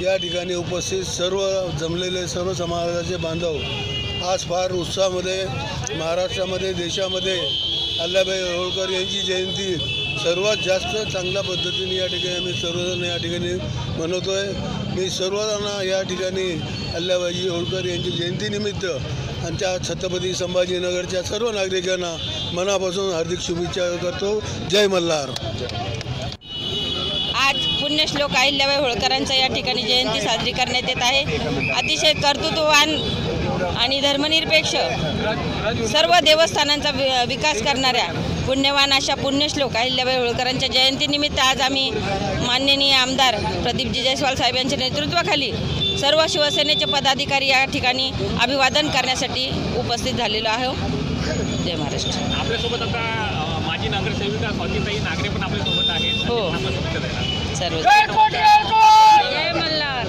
या ठिकाणी उपस्थित सर्व जमलेले सर्व समाजाचे बांधव आज फार उत्साहामध्ये महाराष्ट्रामध्ये देशामध्ये अहिल्याबाई होळकर यांची जयंती सर्वात जास्त चांगल्या पद्धतीने या ठिकाणी आम्ही सर्वजण या ठिकाणी मनवतो आहे। मी सर्वांना या ठिकाणी अहिल्याबाई होळकर यांची जयंतीनिमित्त आणि त्या छत्रपती संभाजीनगरच्या सर्व नागरिकांना मनापासून हार्दिक शुभेच्छा करतो। जय मल्हार। आज पुण्यश्लोक अहिल्याबाई होळकरांचा या ठिकाणी जयंती साजरी करण्यात येत आहे। अतिशय कर्तृत्ववान आणि धर्मनिरपेक्ष सर्व देवस्थानांचा विकास करणाऱ्या पुण्यवान अशा पुण्यश्लोक अहिल्याबाई होळकरांच्या जयंतीनिमित्त आज आम्ही माननीय आमदार प्रदीपजी जयस्वाल साहेब यांच्या नेतृत्वाखाली सर्व शिवसेनेचे पदाधिकारी या ठिकाणी अभिवादन करण्यासाठी उपस्थित झालेलो आहोत। जय महाराष्ट्र। आपल्यासोबत आता माजी नगरसेविका स्वातीताई नागरे पण आपल्यासोबत आहेत। हो सर्व जय मल्हार।